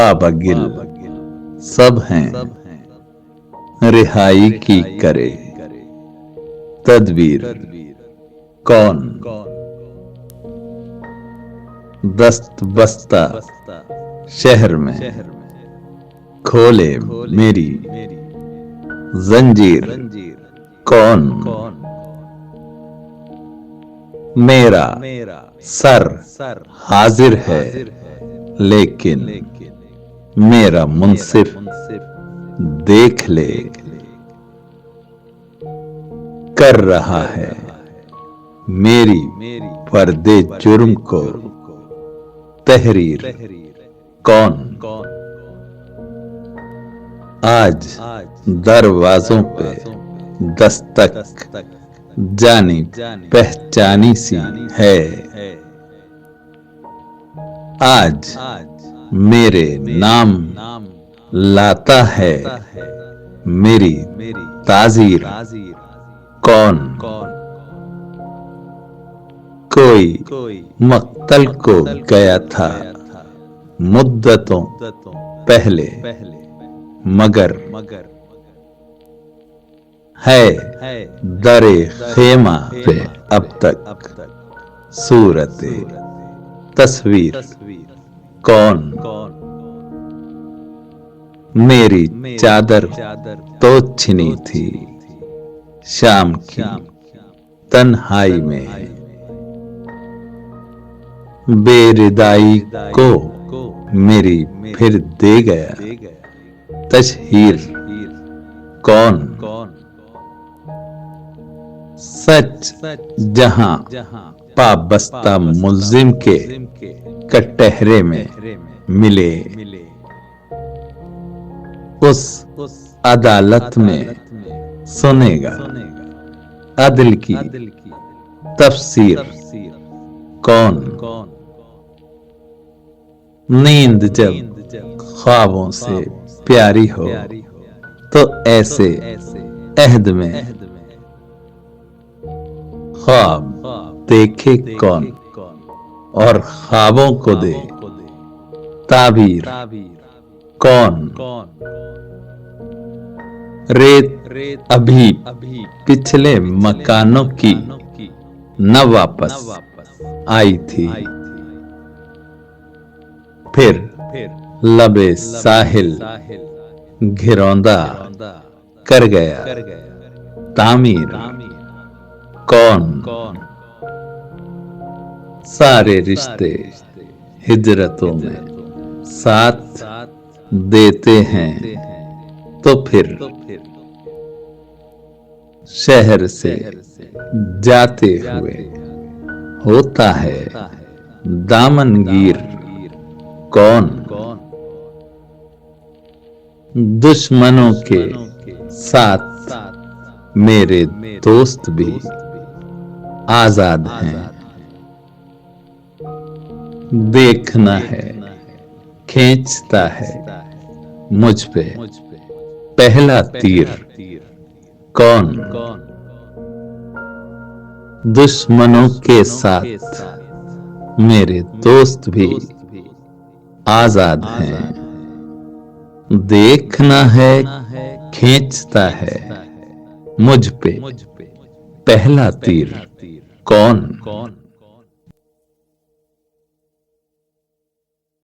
बाबगिल सब हैं, रिहाई की करे तदबीर कौन। दस्त बस्ता शहर में खोले मेरी जंजीर कौन। मेरा सर हाजिर है लेकिन मेरा मुंसिफ देख ले कर रहा है मेरी पर्दे जुर्म को तहरीर कौन। आज दरवाजों पे दस्तक जानी पहचानी सी है। आज मेरे नाम लाता है मेरी ताजीर कौन। कोई मक्तल को गया था मुद्दतों पहले मगर है दरे खेमा पे अब तक सूरत तस्वीर कौन। मेरी चादर तो छिनी थी शाम की तन्हाई में, बेरिदाई को मेरी फिर दे गया तशहीर कौन। सच जहां पाबस्ता मुल्जिम के कटहरे में मिले, उस अदालत में सुनेगा अदल की तफसीर कौन। नींद जब ख्वाबों से प्यारी हो तो ऐसे अहद में ख्वाब देखे कौन और ख्वाबों को दे ताबीर कौन। रेत अभी पिछले मकानों की न वापस आई थी, फिर लबे साहिल घिरौंदा कर गया तामीर कौन। सारे रिश्ते हिजरतों में साथ देते हैं तो फिर शहर से जाते हुए होता है दामनगीर कौन। दुश्मनों के साथ मेरे दोस्त भी आजाद हैं। देखना है खींचता है मुझ पे पहला तीर कौन। दुश्मनों के साथ मेरे दोस्त भी आजाद हैं। देखना है खींचता है मुझ पे पहला तीर कौन।